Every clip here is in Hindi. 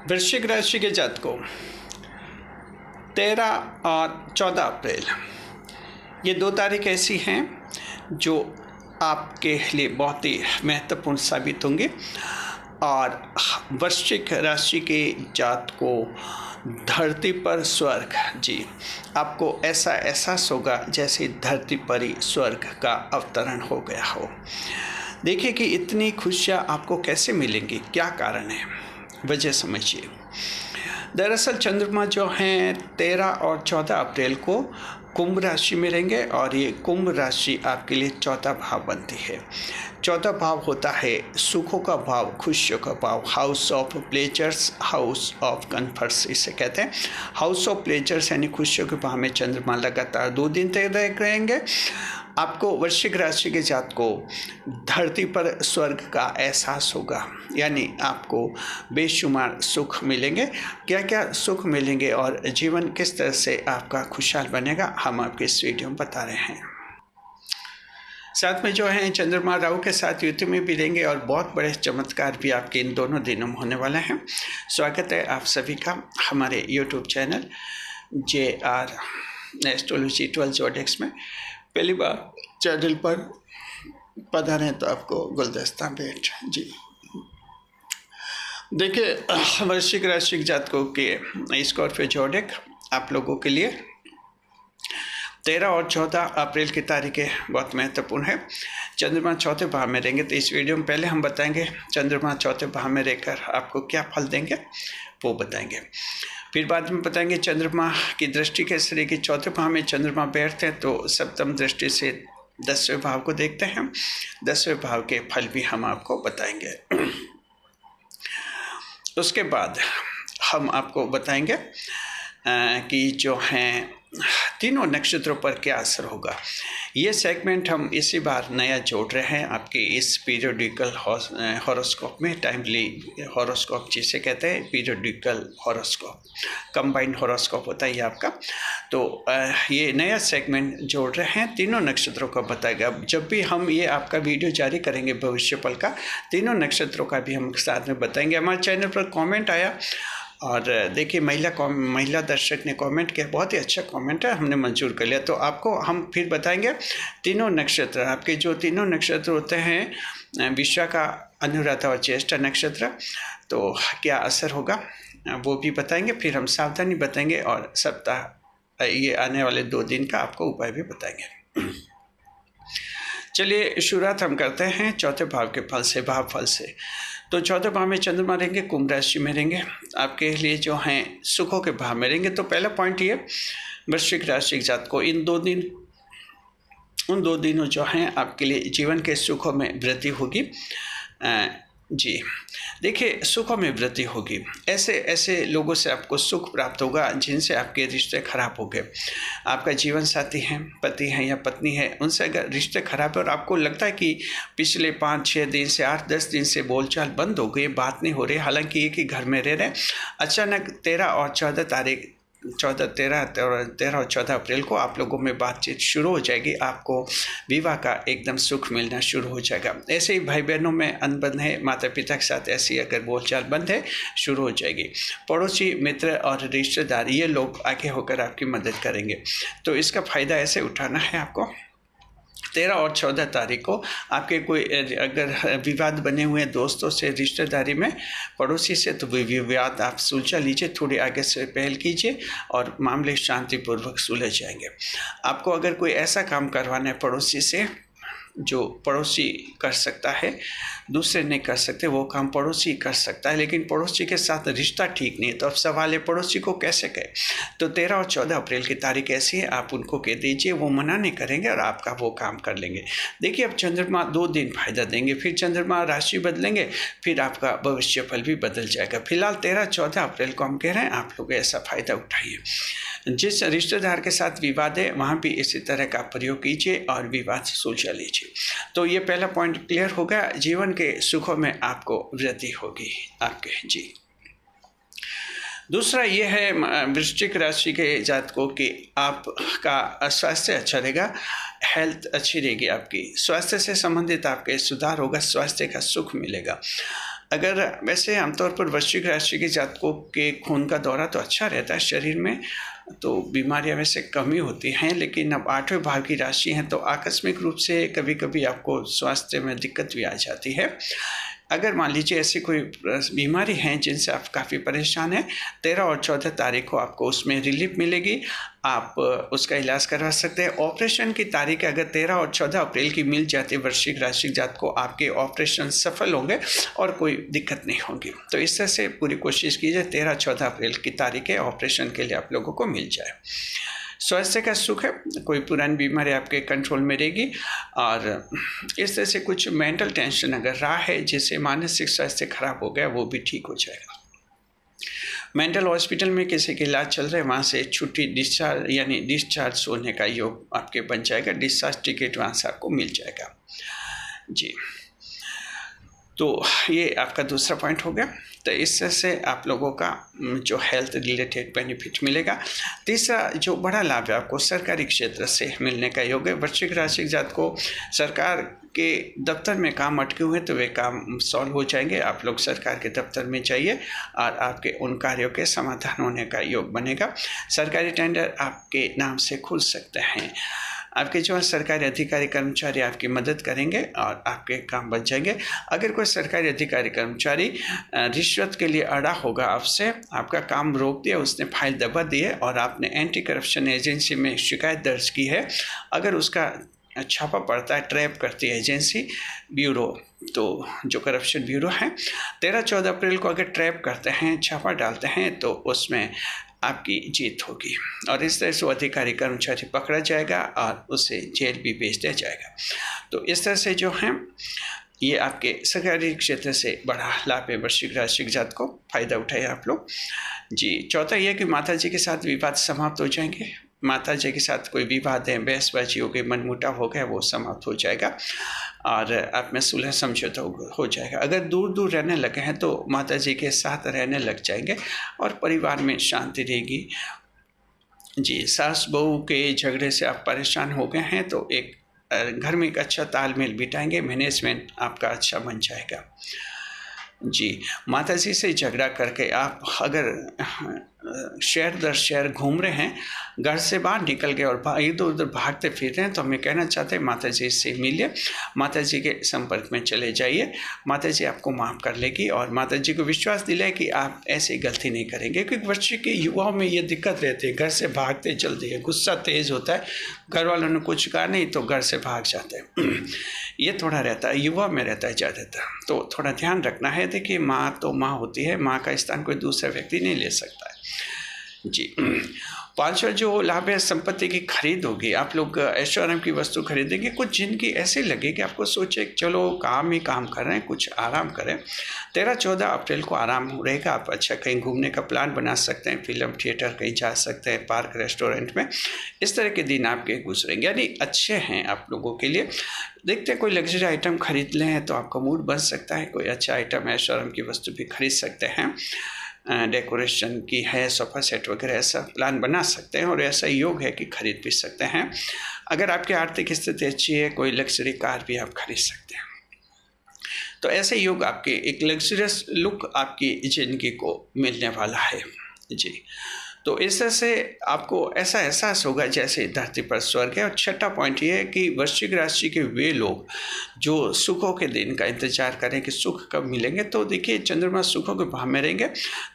वृश्चिक राशि के जातकों 13 और 14 अप्रैल ये 2 तारीख ऐसी हैं जो आपके लिए बहुत ही महत्वपूर्ण साबित होंगी। और वृश्चिक राशि के जातकों धरती पर स्वर्ग, जी आपको ऐसा एहसास होगा जैसे धरती पर ही स्वर्ग का अवतरण हो गया हो। देखिए कि इतनी खुशियाँ आपको कैसे मिलेंगी, क्या कारण है, वजह समझिए। दरअसल चंद्रमा जो हैं 13 और 14 अप्रैल को कुंभ राशि में रहेंगे और ये कुंभ राशि आपके लिए 14 भाव बनती है। 14 भाव होता है सुखों का भाव, खुशियों का भाव, house of pleasures, house of comforts इसे कहते हैं। हाउस ऑफ प्लेजर्स यानी खुशियों के भाव में चंद्रमा लगातार 2 दिन तक रहेंगे। आपको वृश्चिक राशि के जातकों धरती पर स्वर्ग का एहसास होगा, यानी आपको बेशुमार सुख मिलेंगे। क्या क्या सुख मिलेंगे और जीवन किस तरह से आपका खुशहाल बनेगा, हम आपके इस वीडियो में बता रहे हैं। साथ में जो है चंद्रमा राहु के साथ युति में भी रहेंगे और बहुत बड़े चमत्कार भी आपके इन दोनों दिनों में होने वाले हैं। स्वागत है आप सभी का हमारे यूट्यूब चैनल JR एस्ट्रोलॉजी 12 जोडेक्स में। पहली बार चैनल पर पधारें तो आपको गुलदस्ता भेंट। जी देखिए वृश्चिक राशि के जातकों के स्कॉर्पियो जोडेक आप लोगों के लिए 13 और 14 अप्रैल की तारीखें बहुत महत्वपूर्ण है। चंद्रमा चौथे भाव में रहेंगे, तो इस वीडियो में पहले हम बताएंगे चंद्रमा चौथे भाव में रहकर आपको क्या फल देंगे वो बताएंगे। फिर बाद में बताएंगे चंद्रमा की दृष्टि कैसे रहेगी। चौथे भाव में चंद्रमा बैठते हैं तो सप्तम दृष्टि से 10वें भाव को देखते हैं। 10वें भाव के फल भी हम आपको बताएंगे। उसके बाद हम आपको बताएंगे कि जो हैं तीनों नक्षत्रों पर क्या असर होगा। ये सेगमेंट हम इसी बार नया जोड़ रहे हैं आपके इस पीरियोडिकल हॉरोस्कोप में। टाइमली हॉरोस्कोप जिसे कहते हैं, पीरियोडिकल हॉरोस्कोप, कंबाइंड हॉरोस्कोप होता है ये आपका। तो ये नया सेगमेंट जोड़ रहे हैं, तीनों नक्षत्रों का बताएगा। जब भी हम ये आपका वीडियो जारी करेंगे भविष्यफल का, तीनों नक्षत्रों का भी हम साथ में बताएंगे। हमारे चैनल पर कमेंट आया और देखिए महिला दर्शक ने कमेंट किया, बहुत ही अच्छा कमेंट है, हमने मंजूर कर लिया। तो आपको हम फिर बताएंगे तीनों नक्षत्र, आपके जो तीनों नक्षत्र होते हैं विशाखा, अनुराधा और ज्येष्ठा नक्षत्र, तो क्या असर होगा वो भी बताएंगे। फिर हम सावधानी बताएंगे और सप्ताह ये आने वाले 2 दिन का आपको उपाय भी बताएंगे। चलिए शुरुआत हम करते हैं चौथे भाव के फल से, भाव फल से। तो चौथे भाव में चंद्रमा रहेंगे, कुंभ राशि में रहेंगे, आपके लिए जो हैं सुखों के भाव में रहेंगे। तो पहला पॉइंट ये वृश्चिक राशि के जातकों उन 2 दिनों जो हैं आपके लिए जीवन के सुखों में वृद्धि होगी। जी देखिए सुखों में वृद्धि होगी, ऐसे लोगों से आपको सुख प्राप्त होगा जिनसे आपके रिश्ते खराब हो गए। आपका जीवन साथी है, पति है या पत्नी है, उनसे अगर रिश्ते खराब है और आपको लगता है कि पिछले 5-6 दिन से 8-10 दिन से बोलचाल बंद हो गई, बात नहीं हो रही, हालांकि एक ही घर में रह रहे, अचानक 13 और 14 अप्रैल को आप लोगों में बातचीत शुरू हो जाएगी। आपको विवाह का एकदम सुख मिलना शुरू हो जाएगा। ऐसे ही भाई बहनों में अनबन है, माता पिता के साथ ऐसी अगर बोलचाल बंद है, शुरू हो जाएगी। पड़ोसी, मित्र और रिश्तेदार ये लोग आगे होकर आपकी मदद करेंगे, तो इसका फ़ायदा ऐसे उठाना है आपको। 13 और 14 तारीख को आपके कोई अगर विवाद बने हुए हैं दोस्तों से, रिश्तेदारी में, पड़ोसी से, तो विवाद आप सुलझा लीजिए, थोड़ी आगे से पहल कीजिए और मामले शांतिपूर्वक सुलझ जाएंगे। आपको अगर कोई ऐसा काम करवाना है पड़ोसी से जो पड़ोसी कर सकता है, दूसरे नहीं कर सकते, वो काम पड़ोसी कर सकता है, लेकिन पड़ोसी के साथ रिश्ता ठीक नहीं है, तो अब सवाल है पड़ोसी को कैसे कहें। तो 13 और 14 अप्रैल की तारीख ऐसी है, आप उनको कह दीजिए, वो मना नहीं करेंगे और आपका वो काम कर लेंगे। देखिए अब चंद्रमा 2 दिन फायदा देंगे, फिर चंद्रमा राशि बदलेंगे, फिर आपका भविष्य फल भी बदल जाएगा। फिलहाल 13-14 अप्रैल को हम कह रहे हैं आप लोग ऐसा फ़ायदा उठाइए। जिस रिश्तेदार के साथ विवाद है वहाँ भी इसी तरह का प्रयोग कीजिए और विवाद सुलझा लीजिए। तो ये पहला पॉइंट क्लियर होगा, जीवन के सुखों में आपको वृद्धि होगी आपके। जी दूसरा ये है वृश्चिक राशि के जातकों की आपका स्वास्थ्य अच्छा रहेगा, हेल्थ अच्छी रहेगी, आपकी स्वास्थ्य से संबंधित आपके सुधार होगा, स्वास्थ्य का सुख मिलेगा। अगर वैसे आमतौर पर वृश्चिक राशि के जातकों के खून का दौरा तो अच्छा रहता है शरीर में, तो बीमारियां वैसे कम ही होती हैं, लेकिन अब 8वें भाव की राशि है तो आकस्मिक रूप से कभी कभी आपको स्वास्थ्य में दिक्कत भी आ जाती है। अगर मान लीजिए ऐसी कोई बीमारी है जिनसे आप काफ़ी परेशान हैं, 13 और 14 तारीख को आपको उसमें रिलीफ मिलेगी, आप उसका इलाज करवा सकते हैं। ऑपरेशन की तारीख अगर 13 और 14 अप्रैल की मिल जाती है वृश्चिक राशि जात को, आपके ऑपरेशन सफल होंगे और कोई दिक्कत नहीं होगी। तो इस तरह से पूरी कोशिश कीजिए 13-14 अप्रैल की तारीखें ऑपरेशन के लिए आप लोगों को मिल जाए। स्वास्थ्य का सुख है, कोई पुरानी बीमारी आपके कंट्रोल में रहेगी, और इस तरह से कुछ मेंटल टेंशन अगर रहा है जिससे मानसिक स्वास्थ्य खराब हो गया वो भी ठीक हो जाएगा। मेंटल हॉस्पिटल में किसी के इलाज चल रहे हैं, वहाँ से छुट्टी डिस्चार्ज होने का योग आपके बन जाएगा, डिस्चार्ज टिकट वहाँ से आपको मिल जाएगा जी। तो ये आपका दूसरा पॉइंट हो गया। तो इससे से आप लोगों का जो हेल्थ रिलेटेड बेनिफिट मिलेगा। तीसरा जो बड़ा लाभ है आपको सरकारी क्षेत्र से मिलने का योग है। वृश्चिक राशि जात को सरकार के दफ्तर में काम अटके हुए तो वे काम सॉल्व हो जाएंगे। आप लोग सरकार के दफ्तर में जाइए और आपके उन कार्यों के समाधान होने का योग बनेगा। सरकारी टेंडर आपके नाम से खुल सकते हैं। आपके जो सरकारी अधिकारी कर्मचारी आपकी मदद करेंगे और आपके काम बन जाएंगे। अगर कोई सरकारी अधिकारी कर्मचारी रिश्वत के लिए अड़ा होगा आपसे, आपका काम रोक दिया, उसने फाइल दबा दी है और आपने एंटी करप्शन एजेंसी में शिकायत दर्ज की है, अगर उसका छापा पड़ता है, ट्रैप करती है एजेंसी ब्यूरो, तो जो करप्शन ब्यूरो है, 13-14 अप्रैल को अगर ट्रैप करते हैं, छापा डालते हैं, तो उसमें आपकी जीत होगी और इस तरह से वो अधिकारी कर्मचारी पकड़ा जाएगा और उसे जेल भी भेज दिया जाएगा। तो इस तरह से जो है ये आपके सरकारी क्षेत्र से बड़ा लाभ है। वृश्चिक राशि जात को फ़ायदा उठाइए आप लोग जी। चौथा यह कि माता जी के साथ विवाद समाप्त हो जाएंगे। माता जी के साथ कोई विवाद है, बहसबाजी हो गई, मनमुटाव हो गया, वो समाप्त हो जाएगा और आप में सुलह समझौता हो जाएगा। अगर दूर दूर रहने लगे हैं तो माता जी के साथ रहने लग जाएंगे और परिवार में शांति रहेगी जी। सास बहू के झगड़े से आप परेशान हो गए हैं तो एक घर में एक अच्छा तालमेल बिठाएंगे, मैनेजमेंट आपका अच्छा बन जाएगा जी। माता जी से झगड़ा करके आप अगर शहर दर शहर घूम रहे हैं, घर से बाहर निकल गए और इधर उधर भागते फिर रहे हैं, तो हमें कहना चाहते हैं माता जी से मिलिए, माता जी के संपर्क में चले जाइए, माता जी आपको माफ़ कर लेगी और माता जी को विश्वास दिलाए कि आप ऐसी गलती नहीं करेंगे। क्योंकि वृश्चिक के युवाओं में ये दिक्कत रहती है, घर से भागते जल्दी है, गुस्सा तेज़ होता है, घर वालों ने कुछ कहा नहीं तो घर से भाग जाते हैं ये थोड़ा रहता है, युवा में रहता है ज़्यादातर, तो थोड़ा ध्यान रखना है। देखिए माँ तो माँ होती है, माँ का स्थान कोई दूसरा व्यक्ति नहीं ले सकता है जी। पांचवा जो लाभ है संपत्ति की खरीद होगी। आप लोग ऐश्वर्य की वस्तु खरीदेंगे। कुछ जिनकी ऐसे लगे कि आपको सोचे चलो काम ही काम कर रहे हैं, कुछ आराम करें। 13-14 अप्रैल को आराम रहेगा। आप अच्छा कहीं घूमने का प्लान बना सकते हैं, फिल्म थिएटर कहीं जा सकते हैं, पार्क रेस्टोरेंट में। इस तरह के दिन आपके गुजरेंगे, यानी अच्छे हैं आप लोगों के लिए। देखते हैं कोई लग्जरी आइटम खरीद लें तो आपका मूड बन सकता है। कोई अच्छा आइटम ऐश्वर्य की वस्तु भी खरीद सकते हैं, डेकोरेशन की है, सोफ़ा सेट वगैरह, ऐसा प्लान बना सकते हैं और ऐसा योग है कि खरीद भी सकते हैं। अगर आपकी आर्थिक स्थिति अच्छी है, कोई लग्जरी कार भी आप खरीद सकते हैं। तो ऐसे योग आपके एक लग्जरियस लुक आपकी ज़िंदगी को मिलने वाला है जी। तो इस तरह से आपको ऐसा एहसास होगा जैसे धरती पर स्वर्ग है। और छठा पॉइंट ये है कि वृश्चिक राशि के वे लोग जो सुखों के दिन का इंतजार करें कि सुख कब मिलेंगे, तो देखिए चंद्रमा सुखों के भाव में रहेंगे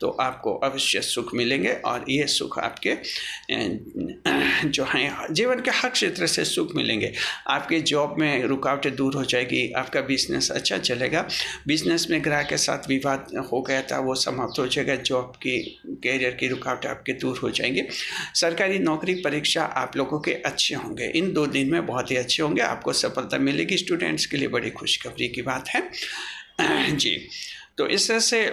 तो आपको अवश्य सुख मिलेंगे और ये सुख आपके जो हैं जीवन के हर क्षेत्र से सुख मिलेंगे। आपके जॉब में रुकावटें दूर हो जाएगी, आपका बिजनेस अच्छा चलेगा। बिजनेस में ग्राहक के साथ विवाद हो गया था वो समाप्त हो जाएगा, जॉब की कैरियर की रुकावटें आपके दूर हो जाएंगे। सरकारी नौकरी परीक्षा आप लोगों के अच्छे होंगे, इन 2 दिन में बहुत ही अच्छे होंगे, आपको सफलता मिलेगी। स्टूडेंट्स के लिए बड़ी खुशखबरी की बात है जी। तो इस तरह से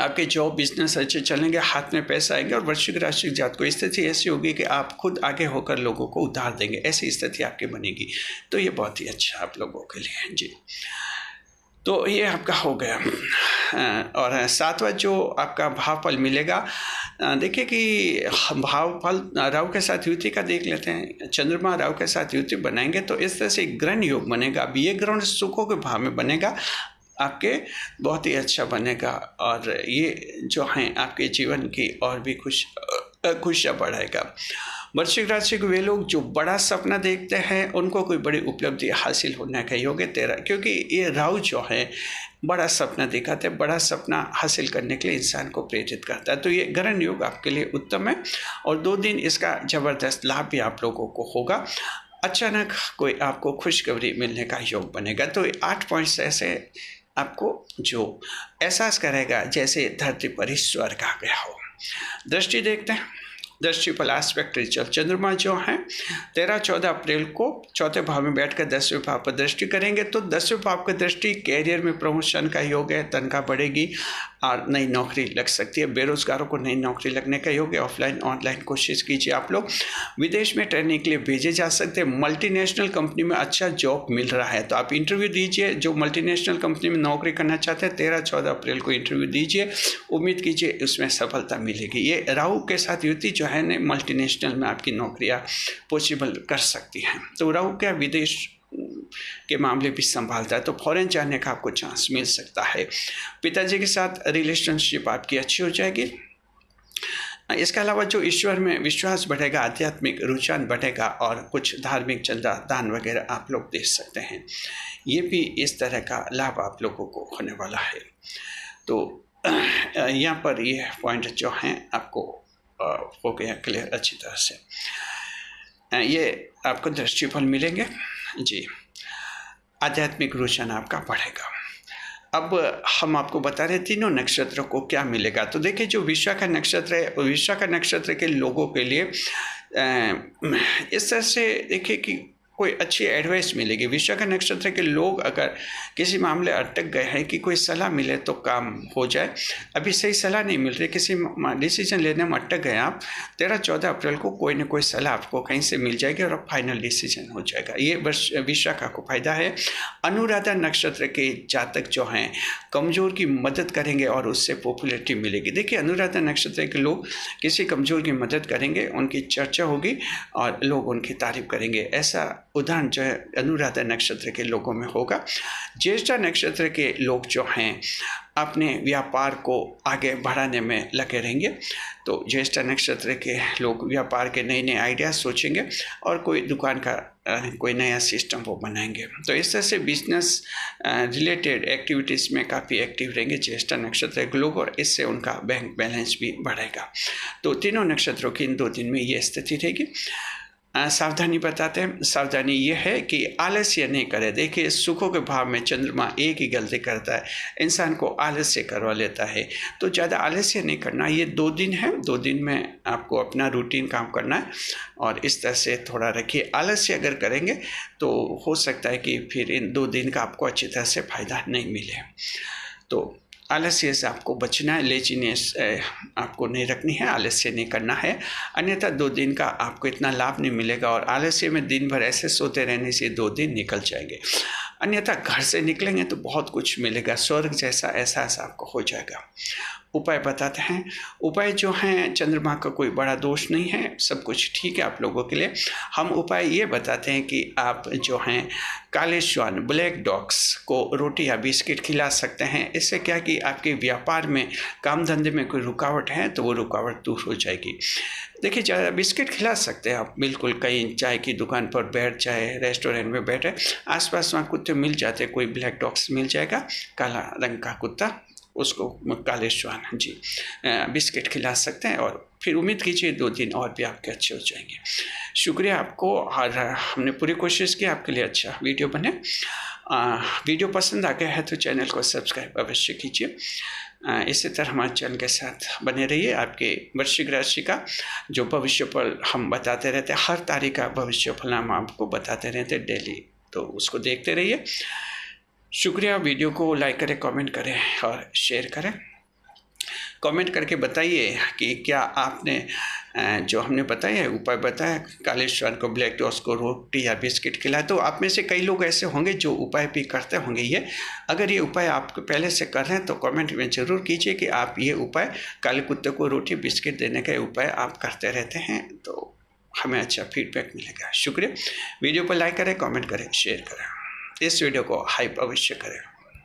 आपके जॉब बिजनेस अच्छे चलेंगे, हाथ में पैसा आएंगे और वृश्चिक राशि जात को स्थिति ऐसी होगी कि आप खुद आगे होकर लोगों को उधार देंगे, ऐसी स्थिति आपकी बनेगी। तो ये बहुत ही अच्छा आप लोगों के लिए जी। तो ये आपका हो गया। और 7वां जो आपका भावफल मिलेगा, देखिए कि भावफल राहु के साथ युति का देख लेते हैं। चंद्रमा राहु के साथ युति बनाएंगे तो इस तरह से ग्रहण योग बनेगा। अब ये ग्रहण सुखों के भाव में बनेगा। आपके बहुत ही अच्छा बनेगा और ये जो हैं आपके जीवन की और भी खुशियाँ बढ़ाएगा। वृश्चिक राशि के वे लोग जो बड़ा सपना देखते हैं उनको कोई बड़ी उपलब्धि हासिल होने का योग है 13, क्योंकि ये राहु जो है बड़ा सपना दिखाते हैं, बड़ा सपना हासिल करने के लिए इंसान को प्रेरित करता है। तो ये ग्रहण योग आपके लिए उत्तम है और 2 दिन इसका ज़बरदस्त लाभ भी आप लोगों को होगा। अचानक कोई आपको खुशखबरी मिलने का योग बनेगा। तो 8 पॉइंट्स ऐसे आपको जो एहसास करेगा जैसे धरती पर ही स्वर्ग आ गया हो। दृष्टि देखते हैं। दृष्टि फल एस्पेक्ट रिचुअल चंद्रमा जो है 13-14 अप्रैल को चौथे भाव में बैठकर 10वें भाव पर दृष्टि करेंगे। तो 10वें भाव की दृष्टि कैरियर में प्रमोशन का योग है, तनख्वाह बढ़ेगी और नई नौकरी लग सकती है। बेरोजगारों को नई नौकरी लगने का योग है। ऑफलाइन ऑनलाइन कोशिश कीजिए। आप लोग विदेश में ट्रेनिंग के लिए भेजे जा सकते हैं। मल्टीनेशनल कंपनी में अच्छा जॉब मिल रहा है तो आप इंटरव्यू दीजिए। जो मल्टीनेशनल कंपनी में नौकरी करना चाहते हैं 13-14 अप्रैल को इंटरव्यू दीजिए, उम्मीद कीजिए उसमें सफलता मिलेगी। ये राहु के साथ युति जो है न मल्टीनेशनल में आपकी नौकरियां पॉसिबल कर सकती हैं। तो राहु क्या विदेश के मामले भी संभालता है, तो फॉरेन जाने का आपको चांस मिल सकता है। पिताजी के साथ रिलेशनशिप आपकी अच्छी हो जाएगी। इसके अलावा जो ईश्वर में विश्वास बढ़ेगा, आध्यात्मिक रुझान बढ़ेगा और कुछ धार्मिक चंदा दान वगैरह आप लोग दे सकते हैं। ये भी इस तरह का लाभ आप लोगों को होने वाला है। तो यहाँ पर ये पॉइंट जो हैं आपको हो गया क्लियर अच्छी तरह से। ये आपको दृष्टिफल मिलेंगे जी। आध्यात्मिक रुझान आपका बढ़ेगा। अब हम आपको बता रहे तीनों नक्षत्रों को क्या मिलेगा। तो देखिए जो विशाखा नक्षत्र है, विशाखा नक्षत्र के लोगों के लिए इस तरह से देखिए कि कोई अच्छी एडवाइस मिलेगी। विशाखा नक्षत्र के लोग अगर किसी मामले अटक गए हैं कि कोई सलाह मिले तो काम हो जाए, अभी सही सलाह नहीं मिल रही, किसी डिसीजन लेने में अटक गए आप, 13-14 अप्रैल को कोई ना कोई सलाह आपको कहीं से मिल जाएगी और फाइनल डिसीजन हो जाएगा। ये विशाखा को फायदा है। अनुराधा नक्षत्र के जातक जो हैं कमज़ोर की मदद करेंगे और उससे पॉपुलैरिटी मिलेगी। देखिए अनुराधा नक्षत्र के लोग किसी कमज़ोर की मदद करेंगे, उनकी चर्चा होगी और लोग उनकी तारीफ करेंगे। ऐसा उदाहरण जो है अनुराधा नक्षत्र के लोगों में होगा। ज्येष्ठा नक्षत्र के लोग जो हैं अपने व्यापार को आगे बढ़ाने में लगे रहेंगे। तो ज्येष्ठा नक्षत्र के लोग व्यापार के नए नए आइडिया सोचेंगे और कोई दुकान का कोई नया सिस्टम वो बनाएंगे। तो इस तरह से बिजनेस रिलेटेड एक्टिविटीज़ में काफ़ी एक्टिव रहेंगे ज्येष्ठा नक्षत्र के लोग और इससे उनका बैंक बैलेंस भी बढ़ेगा। तो तीनों नक्षत्रों की इन 2 दिन में ये स्थिति रहेगी। सावधानी बताते हैं। सावधानी ये है कि आलस्य नहीं करे। देखिए सुखों के भाव में चंद्रमा एक ही गलती करता है, इंसान को आलस्य करवा लेता है। तो ज़्यादा आलस्य नहीं करना। ये 2 दिन है, 2 दिन में आपको अपना रूटीन काम करना है और इस तरह से थोड़ा रखिए। आलस्य अगर करेंगे तो हो सकता है कि फिर इन 2 दिन का आपको अच्छी तरह से फ़ायदा नहीं मिले। तो आलस्य से आपको बचना है, लेजीनेस आपको नहीं रखनी है, आलस्य नहीं करना है, अन्यथा 2 दिन का आपको इतना लाभ नहीं मिलेगा और आलस्य में दिन भर ऐसे सोते रहने से 2 दिन निकल जाएंगे। अन्यथा घर से निकलेंगे तो बहुत कुछ मिलेगा, स्वर्ग जैसा एहसास आपको हो जाएगा। उपाय बताते हैं। उपाय जो हैं चंद्रमा का कोई बड़ा दोष नहीं है, सब कुछ ठीक है आप लोगों के लिए। हम उपाय ये बताते हैं कि आप जो हैं काले श्वान ब्लैक डॉग्स को रोटी या बिस्किट खिला सकते हैं। इससे क्या कि आपके व्यापार में काम धंधे में कोई रुकावट है तो वो रुकावट दूर हो जाएगी। देखिए ज़्यादा बिस्किट खिला सकते हैं आप, बिल्कुल कहीं चाय की दुकान पर बैठ जाए, रेस्टोरेंट में बैठे, आसपास वहाँ कुत्ते मिल जाते, कोई ब्लैक डॉग्स मिल जाएगा, काला रंग का कुत्ता, उसको काले श्वान जी बिस्किट खिला सकते हैं और फिर उम्मीद कीजिए 2 दिन और भी आपके अच्छे हो जाएंगे। शुक्रिया आपको और हमने पूरी कोशिश की आपके लिए अच्छा वीडियो बने। वीडियो पसंद आ गया है तो चैनल को सब्सक्राइब अवश्य कीजिए। इसी तरह हमारे चैनल के साथ बने रहिए। आपके वृश्चिक राशि का जो भविष्यफल हम बताते रहते हैं, हर तारीख का भविष्यफल हम आपको बताते रहते हैं डेली, तो उसको देखते रहिए। शुक्रिया। वीडियो को लाइक करें, कमेंट करें और शेयर करें। कमेंट करके बताइए कि क्या आपने जो हमने बताया है उपाय बताया, काले श्वान को ब्लैक डॉग्स को रोटी या बिस्किट खिलाए, तो आप में से कई लोग ऐसे होंगे जो उपाय भी करते होंगे। ये अगर ये उपाय आप पहले से कर रहे हैं तो कमेंट में ज़रूर कीजिए कि आप ये उपाय काले कुत्ते को रोटी बिस्किट देने का उपाय आप करते रहते हैं, तो हमें अच्छा फीडबैक मिलेगा। शुक्रिया। वीडियो पर लाइक करें, कमेंट करें, शेयर करें, इस वीडियो को हाइप अवश्य करें।